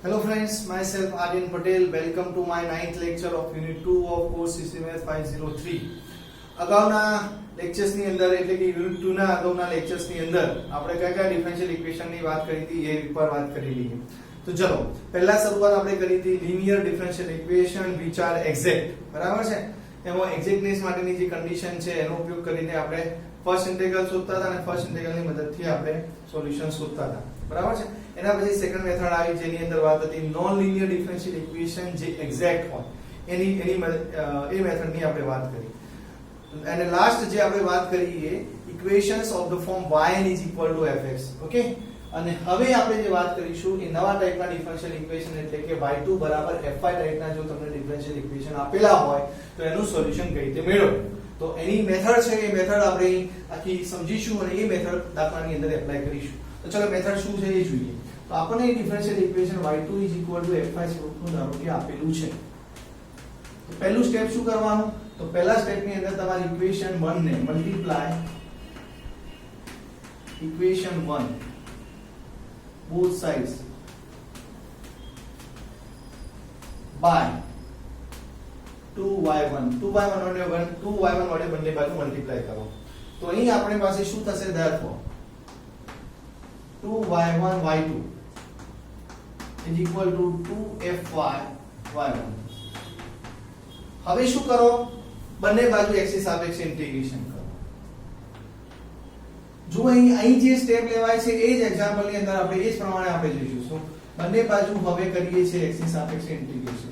Hello friends, myself Aryan Patel. Welcome to my 9th lecture of Unit 2 of course CCMS 503. અગાઉના lectures ની અંદર એટલે કે unit 2 ના અગાઉના લેક્ચર્સ ની અંદર આપણે કયા ડિફરન્શિયલ ઇક્વેશન ની વાત કરી હતી એ પર વાત કરી લઈએ. તો ચલો પહેલા શરૂઆત આપણે કરી હતી linear differential equation which are exact. બરાબર છે? એમાં એક્ઝેક્ટનેસ માટેની જે કન્ડિશન છે એનો ઉપયોગ કરીને આપણે ફર્સ્ટ ઇન્ટિગ્રલ શોધતા હતા અને ફર્સ્ટ ઇન્ટિગ્રલ ની મદદથી આપણે સોલ્યુશન શોધતા હતા. બરાબર છે? એના પછી સેકન્ડ મેથડ આવી જેની અંદર વાત હતી નોન લિનિયર ડિફરન્શિયલ ઇક્વેશન જે એક્ઝેક્ટ હોય એની એ મેથડ ની આપણે વાત કરી. અને લાસ્ટ જે આપણે વાત કરી એ equations of the form yn is equal to fx. Okay, અને હવે આપણે જે વાત કરીશું એ નવા ટાઈપના ડિફરન્શિયલ ઇક્વેશન એટલે કે y2 બરાબર fy ટાઈપના જો તમને ડિફરન્શિયલ ઇક્વેશન આપેલા હોય તો એનું સોલ્યુશન કઈ રીતે મેળવવું. તો એની મેથડ છે એ મેથડ આપણે આખી સમજીશું અને એ મેથડ દાખલાની અંદર એપ્લાય કરીશું. તો ચલો મેથડ શું છે એ જોઈએ. તો આપણને differential equation y2 is equal to fy સ્વરૂપનું ધારો કે આપેલું છે. તો પહેલું સ્ટેપ શું કરવાનું? તો પહેલા સ્ટેપ ની અંદર તમારી ઇક્વેશન 1 ને multiply equation 1 both sides by 2y1 વડે બંને બાજુ મલ્ટીપ્લાય કરો. તો અહીં આપણી પાસે શું થશે? therefore 2y1 y2 is equal to 2fy y1. હવે શું કરો? બંને બાજુ x ની સાપેક્ષે ઇન્ટિગ્રેશન કરો. જો અહીં જે સ્ટેપ લેવાય છે એ જ એક્ઝામ્પલ ની અંદર આપણે એ જ પ્રમાણે આપણે જોઈશું. શું બંને બાજુ હવે કરીએ છીએ x ની સાપેક્ષે ઇન્ટિગ્રેશન.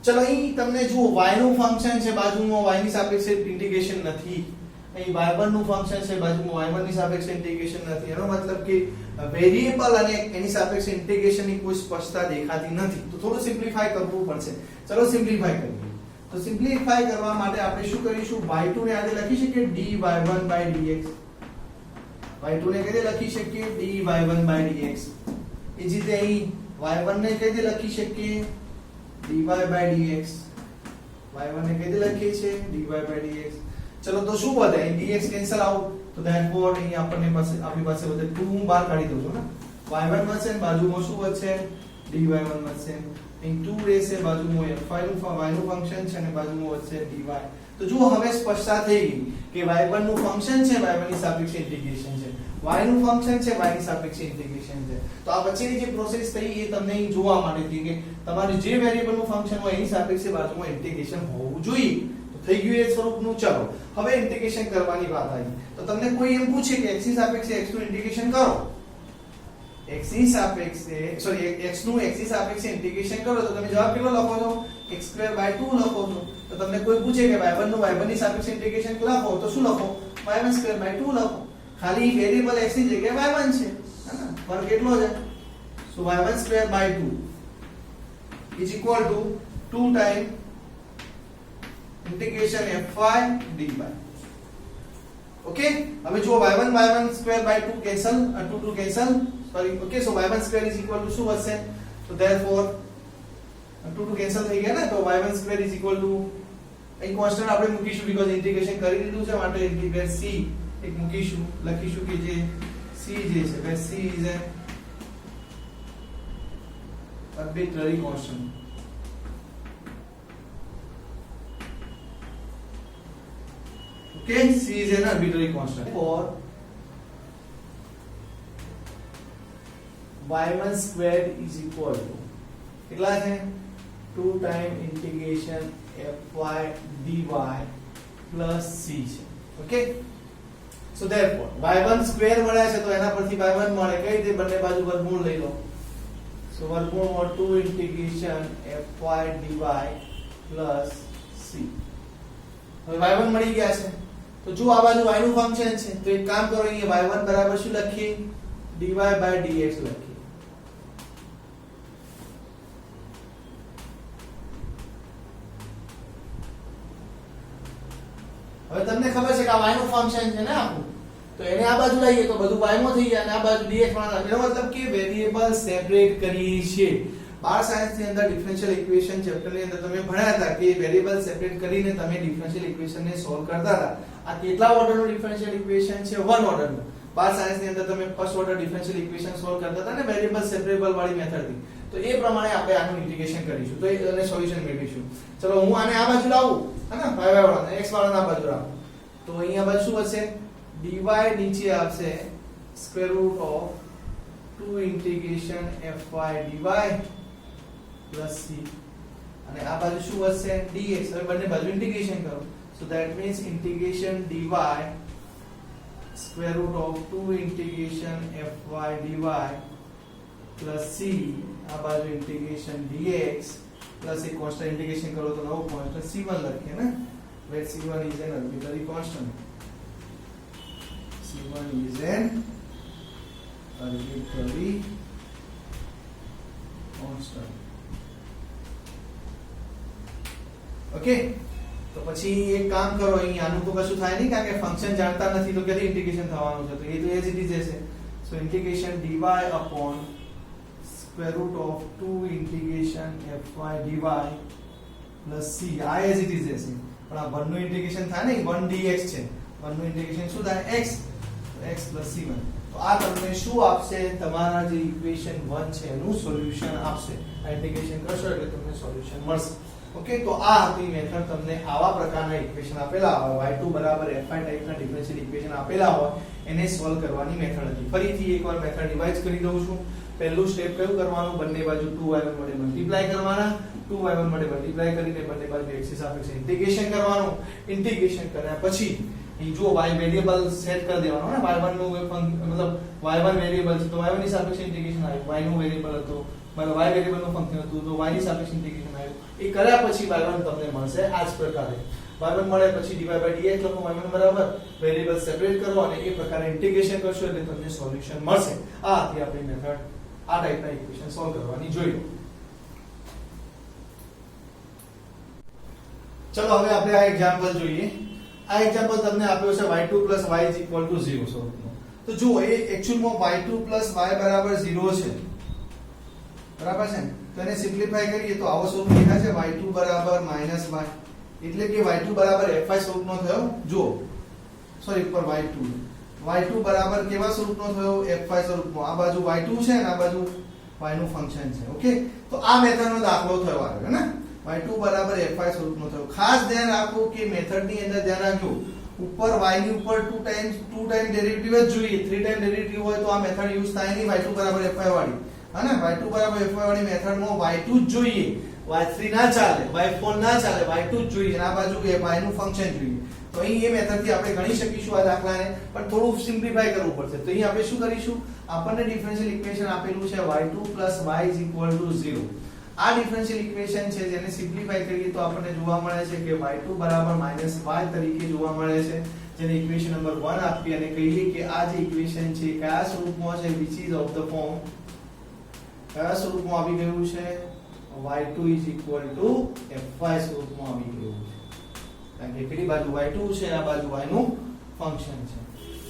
ચલો અહીં તમને જુઓ y નું ફંક્શન છે બાજુમાં y ની સાપેક્ષે ઇન્ટિગ્રેશન નથી. અહીં y1 નું ફંક્શન છે બાજુમાં y1 ની સાપેક્ષે ઇન્ટિગ્રેશન નથી. એનો મતલબ કે વેરીએબલ અને એની સાપેક્ષે ઇન્ટિગ્રેશન ની કોઈ સ્પષ્ટતા દેખાતી નથી. તો થોડું સિમ્પ્લિફાય કરવું પડશે. ચલો સિમ્પ્લિફાય કરીએ. તો સિમ્પ્લિફાય કરવા માટે આપણે શું કરીશું? y2 ને આજે લખી શકીએ dy1/dx. y2 ને કઈ રીતે લખી શકીએ? dy1/dx. એ જ રીતે અહીં y1 ને કઈ રીતે લખી શકીએ? dy/dx. y1 ને કઈ રીતે લખીએ છીએ? dy/dx. ચલો તો શું વધે? અહીં dx કેન્સલ આઉટ. તો therefore અહીં આપણી પાસે વધે 2. હું બહાર કાઢી દઉં છું ને. y1 વધશે અને બાજુમાં શું વધશે? dy1 વધશે. અહીં 2 રહેશે બાજુમાં fy નું ફંક્શન છે અને બાજુમાં વધશે dy. તો જુઓ હવે સ્પષ્ટતા થઈ ગઈ કે y1 નું ફંક્શન છે y1 ની સાપેક્ષે ઇન્ટિગ્રેશન છે, y નું ફંક્શન છે y ની સાપેક્ષે ઇન્ટિગ્રેશન છે. તો આ વચ્ચેની જે પ્રોસેસ થઈ એ તમને અહીં જોવા માટે થઈ કે તમારું જે વેરીએબલ નું ફંક્શન હોય એની સાપેક્ષે બાજુમાં ઇન્ટિગ્રેશન હોવું જોઈએ. થઈ ગયું એ સ્વરૂપનું. ચલો હવે ઇન્ટિગ્રેશન કરવાની વાત આવી. તો તમને કોઈ એમ પૂછે કે x ની સાપેક્ષે x નું ઇન્ટિગ્રેશન કરો. x ની સાપેક્ષે x નું x ની સાપેક્ષે ઇન્ટિગ્રેશન કરો તો તમે જવાબ કેટલો લખો છો? x²/2 લખો છો. તો તમને કોઈ પૂછે કે y1 નું y1 ની સાપેક્ષે ઇન્ટિગ્રેશન લખો તો શું લખો? y1²/2 લખો. ખાલી વેરીએબલ x ની જગ્યાએ y1 છે. હા, ફરક કેટલો છે? સો y1²/2 is equal to 2 times integration fy dy. Okay, હવે જો y1² cancel 2 cancel sorry. Okay, so y1² is equal to શું વધશે? તો therefore 2 કેન્સલ થઈ ગયા ને. તો y1² is equal to અહીં કોન્સ્ટન્ટ આપણે મૂકીશું બીકોઝ ઇન્ટિગ્રેશન કરી દીધું છે માટે ઇન્ટિગ્રેટ c એક મૂકીશું. લખીશું કે જે c જે છે where c is an arbitrary constant. Okay, c is an arbitrary constant. For y1² is equal to કેટલા છે? 2 times integration fy dy plus c છે. Okay, so therefore y1² મળ્યા છે તો એના પરથી y1 મળે. કઈ રીતે? બંને બાજુ વર્ગમૂળ લઈ લો. so વર્ગમૂળમાં 2 integration fy dy plus c. હવે y1 મળી ગયા છે. તો જો આ બાજુ y નું ફંક્શન છે તો એક કામ કરો, અહીંયા y1 બરાબર શું લખીએ? dy/dx લખીએ. હવે તમને ખબર છે કે આ y નું ફંક્શન છે ને આપણું, તો એને આ બાજુ લઈએ તો બધું y માં થઈ જાય અને આ બાજુ dx માં. એનો મતલબ કે વેરીએબલ સેપરેટ કરીએ છીએ. બાર સાયન્સ ની અંદર ડિફરન્શિયલ ઇક્વેશન ચેપ્ટર ની અંદર તમે ભણ્યા હતા કે વેરીએબલ સેપરેટ કરીને તમે ડિફરન્શિયલ ઇક્વેશન ને સોલ્વ કરતા હતા. આ કેટલા ઓર્ડરનું ડિફરન્શિયલ ઇક્વેશન છે? વન ઓર્ડરનું. બાર સાયન્સ ની અંદર તમે first order differential equation solve કરતા હતા ને વેરીએબલ સેપરેબલ વાળી મેથડથી. તો એ પ્રમાણે આપણે આનું ઇન્ટિગ્રેશન કરીશું તો એને સોલ્યુશન મેળવીશું. ચલો હું આને આ બાજુ લાવું હે ને y વાળા x વાળા આ બાજુ લાવું તો અહીંયા બાજુ શું હશે? dy નીચે આવશે square root of 2 integration fy dy plus c અને આ બાજુ શું હશે? dx. હવે બંને બાજુ ઇન્ટિગ્રેશન કરો so that means integration dy square root of 2 integration fy dy plus c આ બાજુ integration dx plus એક constant integration કરો તો નવો constant c1 લખીએ ને. where c1 is an arbitrary constant. c1 is an arbitrary constant. Okay તો પછી એક કામ કરો, અહીં આનું તો કશું થાય નહીં કારણ કે ફંક્શન જાણતા નથી તો ક્યાંથી ઇન્ટિગ્રેશન થવાનું છે? તો એ તો એજ ઇટ ઇઝ હશે. સો integration dy upon square root of 2 integration fy dy plus c આ એઝ ઇટ ઇઝ હશે. પણ આ 1 નું ઇન્ટિગ્રેશન થાય ને, 1 dx છે, 1 નું ઇન્ટિગ્રેશન શું થાય? x. તો x plus c1. તો આ તમને શું આપશે? તમારા જે ઇક્વેશન 1 છે એનું સોલ્યુશન આપશે. આ ઇન્ટિગ્રેશન કરશો એટલે તમને સોલ્યુશન મળશે. ઓકે તો આ હતી મેથડ. તમને આવા પ્રકારના ઇક્વેશન આપેલા હોય y2 બરાબર fy ટાઈપના ડિફરન્શિયલ ઇક્વેશન આપેલા હોય એને સોલ્વ કરવાની મેથડ હતી. ફરીથી એકવાર મેથડ રિવાઇઝ કરી દઉં છું. પહેલું સ્ટેપ કયું કરવાનું? બંને બાજુ 2y1 વડે મલ્ટીપ્લાય કરવાના. 2y1 વડે મલ્ટીપ્લાય કરીને બંને બાજુ x ની સાપેક્ષે ઇન્ટિગ્રેશન કરવાનું. ઇન્ટિગ્રેશન કર્યા પછી અહીં જો y વેરીએબલ સેટ કરી દેવાનો ને. y1 નું મતલબ y1 વેરીએબલ છે તો y1 ની સાપેક્ષે ઇન્ટિગ્રેશન આવ્યું. y નું વેરીએબલ હતો મતલબ y વેરીએબલ નું ફંક્શન હતું તો y ની સાપેક્ષે ઇન્ટિગ્રેશન આવ્યું. એ કર્યા પછી y1 તમને મળશે આ જ પ્રકારે. y1 મળે પછી dy by dx લખો. y1 બરાબર વેરીએબલ સેપરેટ કરો અને એ પ્રકારે ઇન્ટિગ્રેશન કરશો એટલે તમને સોલ્યુશન મળશે. આ હતી આપણી મેથડ આ ટાઈપના ઇક્વેશન સોલ્વ કરવાની. જોઈ લો. ચલો હવે આપણે આ એક્ઝામ્પલ જોઈએ. આ એક્ઝામ્પલ તમને આપ્યો છે y2 y 0 સ્વરૂપનો. તો જુઓ એ એક્ચ્યુઅલમાં y2 y બરાબર 0 છે. બરાબર છે ને? તો એને સિમ્પ્લિફાય કરીએ તો આવો સ્વરૂપ દેખાય છે y2 બરાબર -y એટલે કે y2 બરાબર fy સ્વરૂપનો થયો. જુઓ સોરી ઉપર y2 બરાબર કેવા સ્વરૂપનો થયો? fy સ્વરૂપનો. આ બાજુ y2 છે અને આ બાજુ y નું ફંક્શન છે. ઓકે તો આ મેથડનો દાખલો થયો આવ્યો ને. y2 બરાબર fy સ્વરૂપનો થયો. ખાસ ધ્યાન રાખો કે મેથડની અંદર ધ્યાન રાખજો ઉપર y ની ઉપર 2 ટાઈમ ડેરિવેટિવ જ જોઈએ. 3 ટાઈમ ડેરિવેટિવ હોય તો આ મેથડ યુઝ થાય નહીં y2 બરાબર fy વાળી. અને y2 બરાબર fy વાળી મેથડમાં y2 જ જોઈએ. y3 ના ચાલે, y4 ના ચાલે, y2 જ જોઈએ. અને આ બાજુ y નું ફંક્શન જોઈએ. તો અહીં એ મેથડથી આપણે ગણી શકીશું આ દાખલાને, પણ થોડું સિમ્પ્લિફાય કરવું પડશે. તો અહીં આપણે શું કરીશું? આપણને ડિફરન્શિયલ ઇક્વેશન આપેલું છે y2 y 0. આ ડિફરન્શિયલ ઇક્વેશન છે જેને સિમ્પ્લિફાય કરીએ તો આપણને જોવા મળે છે કે y2 બરાબર -y તરીકે જોવા મળે છે. જેને ઇક્વેશન નંબર 1 આપી અને કહીએ કે આ જે ઇક્વેશન છે કયા સ્વરૂપમાં છે? which is of the form કયા સ્વરૂપમાં આવી ગયું છે? y2 fy સ્વરૂપમાં આવી ગયું છે. કારણ કે પેલી બાજુ y2 છે આ બાજુ y નું ફંક્શન છે.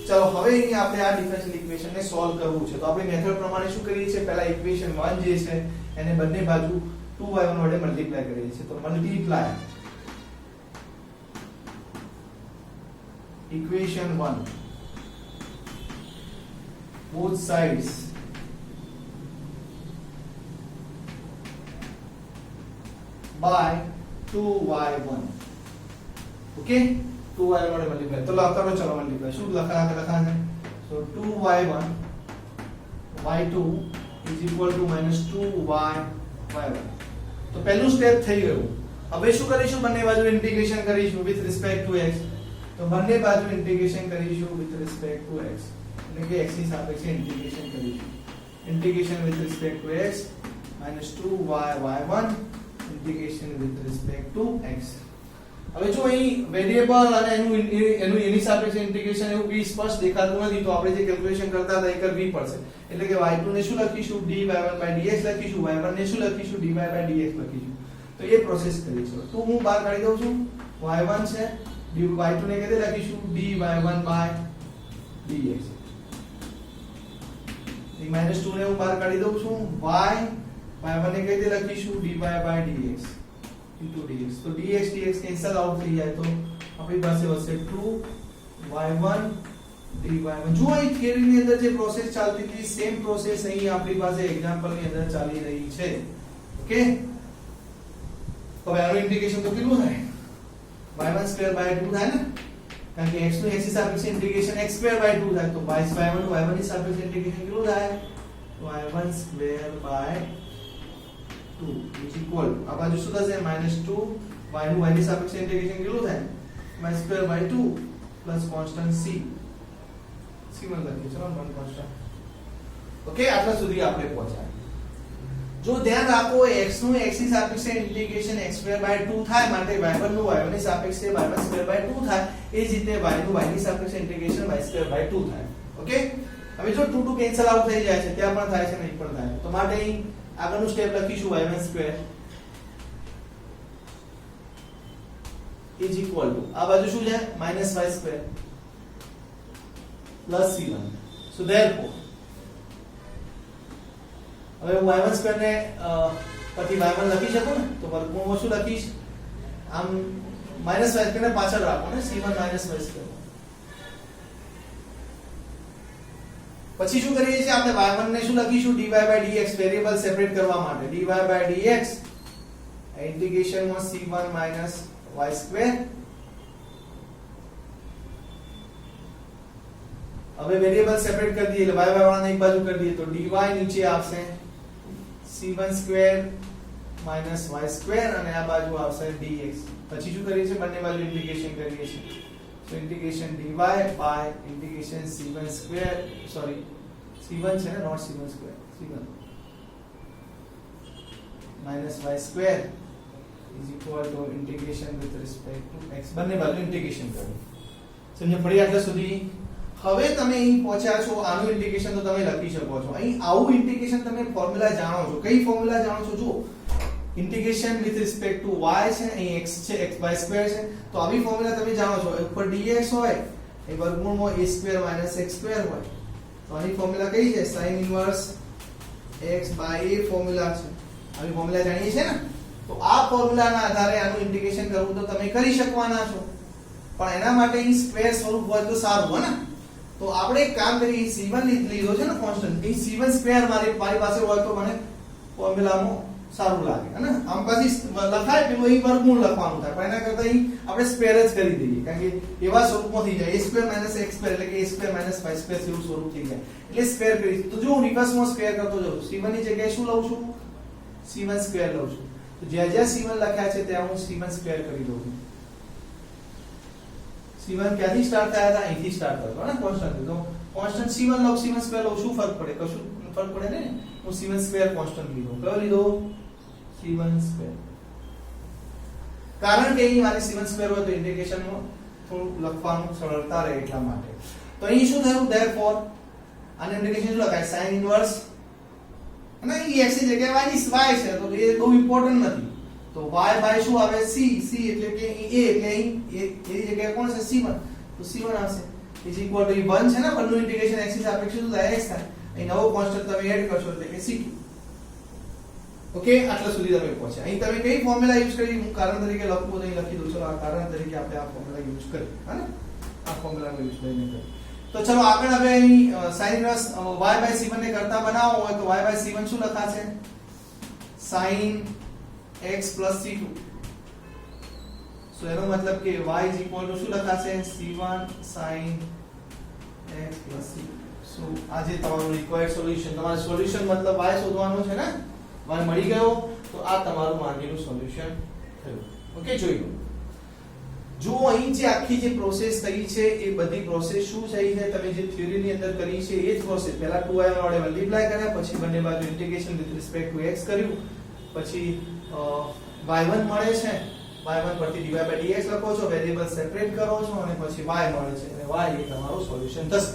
ચલો હવે અહીં આપણે આ ડિફરન્શિયલ ઇક્વેશનને સોલ્વ કરવું છે. તો આપણે મેથડ પ્રમાણે શું કરીએ છીએ? પહેલા ઇક્વેશન 1 જે છે એને બંને બાજુ 2y1 વડે મલ્ટીપ્લાય કરીએ છીએ. તો multiply equation 1 both sides by 2y1. Okay 2y1 વડે મલ્ટીપ્લાય. તો લખો ચલો મલ્ટીપ્લાય. શું લખાશે? so 2y1 y2 is equal to -2y1. તો પહેલું સ્ટેપ થઈ ગયું. હવે શું કરીશું? બંને બાજુ ઇન્ટિગ્રેશન કરીશું with respect to x. તો બંને બાજુ ઇન્ટિગ્રેશન કરીશું with respect to x. એટલે કે x ની સાપેક્ષે ઇન્ટિગ્રેશન કરીશું. Integration with respect to x -2y1 integration with respect to x. હવે જો અહીં વેરીએબલ અને એની સાપેક્ષે ઇન્ટિગ્રેશન એવું બી સ્પષ્ટ દેખાતું નથી તો આપણે જે કેલ્ક્યુલેશન કરતા હતા એ કરવી પડશે. એટલે કે y2 ને શું લખીશું? dy1/dx લખીશું. y1 ને શું લખીશું? dy/dx લખીશું. તો એ પ્રોસેસ કરીશું. તો હું બહાર કાઢી દઉં છું. y1 છે y2 ને કેતે લખીશું? dy1/dx. એ -2 ને હું બહાર કાઢી દઉં છું. y y1 ને કઈ રીતે લખીશું dy by dx into dx તો dx dx કેન્સલ આઉટ થઈ જાય તો આપણી પાસે વધશે 2y1 dy1 જો અહીં થિયરી ની અંદર જે પ્રોસેસ ચાલતી હતી સેમ પ્રોસેસ અહીં આપણી પાસે એક્ઝામ્પલ ની અંદર ચાલી રહી છે ઓકે હવે આનું ઇન્ટિગ્રેશન તો કેટલું થાય y1 સ્ક્વેર બાય 2 થાય ને કારણ કે x નું x ની સાપેક્ષે ઇન્ટિગ્રેશન x સ્ક્વેર બાય 2 થાય તો y1 નું y1 ની સાપેક્ષે ઇન્ટિગ્રેશન કેટલું થાય y1 square by 2 is equal આ બાજુ શું થશે -2 y નું y ની સાપેક્ષે ઇન્ટિગ્રેશન કેટલું થાય y square by 2 plus constant c c1 લખીએ ચલો 1 કોન્સ્ટન્ટ ઓકે આટલા સુધી આપણે પહોંચ્યા જો ધ્યાન રાખો x નું x ની સાપેક્ષે ઇન્ટિગ્રેશન x સ્ક્વેર બાય 2 થાય માટે y1 નું y1 ની સાપેક્ષે y1 સ્ક્વેર બાય 2 થાય એ જ રીતે y નું y ની સાપેક્ષે ઇન્ટિગ્રેશન y સ્ક્વેર બાય 2 થાય ઓકે હવે જો 2 2 કેન્સલ આઉટ થઈ જાય છે ત્યાં પણ થાય છે નહીં પણ થાય તો માટે અહીં આગળનું સ્ટેપ લખીશું y1 square is equal to આ બાજુ શું છે -y સ્ક્વેર પ્લસ c1 સો ધેરફોર હવે હું y1 સ્ક્વેર ને પછી y1 લખી શકું ને તો વર્ગમૂળમાં શું લખીશ આમ -y સ્ક્વેર ને પાછળ રાખો ને c1 - y સ્ક્વેર પછી શું કરીએ છીએ આપણે y1 ને શું લખીશું dy by dx variable separate કરવા માટે dy by dx ઇન્ટિગ્રેશન માં c1 - y સ્ક્વેર હવે વેરીએબલ સેપરેટ કરી દઈએ એટલે y વાળાને એક બાજુ કરી દઈએ તો dy નીચે આવશે c1 સ્ક્વેર - y સ્ક્વેર અને આ બાજુ આવશે dx પછી શું કરીએ છીએ બંને બાજુ ઇન્ટિગ્રેશન કરીએ છીએ so integration dy by integration c1 square sorry c1 છે not c1 square c1 minus y square is equal to integration with respect to x બંને બાજુ ઇન્ટિગ્રેશન કરો સમજો ફરી આટલા સુધી હવે તમે અહીં પહોંચ્યા છો આનું ઇન્ટિગ્રેશન તો તમે લખી શકો છો અહીં આવું ઇન્ટિગ્રેશન તમે ફોર્મ્યુલા જાણો છો કઈ ફોર્મ્યુલા જાણો છો જો integration with respect to y છે અહીં x છે x y સ્ક્વેર છે તો આવી ફોર્મ્યુલા તમે જાણો છો ઉપર dx હોય એ વર્ગમૂળમાં a સ્ક્વેર - x સ્ક્વેર હોય તો આની ફોર્મ્યુલા કઈ છે sin inverse x by a formula છે આવી ફોર્મ્યુલા જાણીએ છે ને તો આ ફોર્મ્યુલાના આધારે આનું ઇન્ટિગ્રેશન કરવું તો તમે કરી શકવાના છો પણ એના માટે અહીં સ્ક્વેર સ્વરૂપ હોય તો સારું હોય ને તો આપણે એક કામ કરીએ c1 લીધો છે ને કોન્સ્ટન્ટ એ c1 સ્ક્વેર મારી પાસે હોય તો મને ફોર્મ્યુલામાં સારું લાગે અને આમ પછી લખાય પેલું અહીં વર્ગમૂળ લખવાનું થાય પણ એના કરતા અહીં આપણે સ્ક્વેર જ કરી દઈએ કારણ કે એવા સ્વરૂપમાં થઈ જાય a સ્ક્વેર - x સ્ક્વેર એટલે કે a સ્ક્વેર - y સ્ક્વેર જેવું સ્વરૂપ થઈ જાય એટલે સ્ક્વેર કરી તો જો હું રિવર્સમાં સ્ક્વેર કરતો જાઉં c1 ની જગ્યાએ શું લઉં છું c1 સ્ક્વેર લઉં છું તો જ્યાં જ્યાં c1 લખ્યા છે ત્યાં હું c1 સ્ક્વેર કરી દઉં છું c1 ક્યાંથી સ્ટાર્ટ થયા હતા અહીંથી સ્ટાર્ટ થયો ને કોન્સ્ટન્ટ તો કોન્સ્ટન્ટ c1 લઉં c1 સ્ક્વેર લઉં શું ફરક પડે કશું ફરક પડે ને હું c1 સ્ક્વેર કોન્સ્ટન્ટ લીધો કયો લીધો c1 સ્ક્વેર કારણ કે અહીં મારે c1 સ્ક્વેર હોય તો ઇન્ટિગ્રેશનમાં થોડું લખવાનું સરળતા રહે એટલા માટે તો અહીં શું થયું ધેરફોર આને ઇન્ટિગ્રેશન શું લખાય sin ઇન્વર્સ અને અહીં x ની જગ્યાએ y છે તો એ બહુ ઇમ્પોર્ટન્ટ નથી તો y બાય શું આવે c એટલે કે a એટલે અહીં એની જગ્યાએ કોણ છે c1 તો c1 આવશે ઇઝ ઇક્વલ ટુ 1 છે ને બંનેનું ઇન્ટિગ્રેશન x ની સાપેક્ષે શું થાય x થાય અહીં નવો કોન્સ્ટન્ટ તમે એડ કરશો એટલે કે c2 ઓકે આટલા સુધી તમે પહોંચ્યા અહીં તમે કઈ ફોર્મ્યુલા યુઝ કરી હું કારણ તરીકે લખું તો અહીં લખી દઉં ચલો આ કારણ તરીકે આપણે આ ફોર્મ્યુલા યુઝ કરી હાને આ ફોર્મ્યુલાનો યુઝ કરીને કરી તો ચલો આગળ હવે અહીં sin inverse y by c1 ને કરતા બનાવવો હોય તો y by c1 શું લખાશે sin x c2 સો એનો મતલબ કે y શું લખાશે c1 sin x c2 સો આ જે તમારું રિક્વાયર્ડ સોલ્યુશન તમારું સોલ્યુશન મતલબ y શોધવાનું છે ને y મળી ગયો તો આ તમારું માંગેલું સોલ્યુશન થયું ઓકે જોઈ લો જો અહીં જે આખી જે પ્રોસેસ થઈ છે એ બધી પ્રોસેસ શું થઈ છે તમે જે થિયરી ની અંદર કરી છે એ જ પ્રોસેસ પહેલા 2y વડે મલ્ટીપ્લાય કર્યા પછી બંને બાજુ integration with respect to x કર્યું પછી y1 મળે છે y1 પરથી dy by dx લખો છો વેરીએબલ સેપરેટ કરો છો અને પછી y મળે છે અને y એ તમારું સોલ્યુશન થશે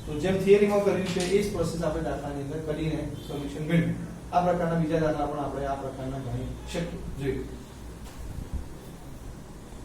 તો જેમ થિયરીમાં કર્યું છે એ જ પ્રોસેસ આપણે દાખલાની અંદર કરીને સોલ્યુશન મેળવ્યું આ પ્રકારના બીજા દાખલા પણ આપણે આ પ્રકારના ગણી શકીએ જોઈએ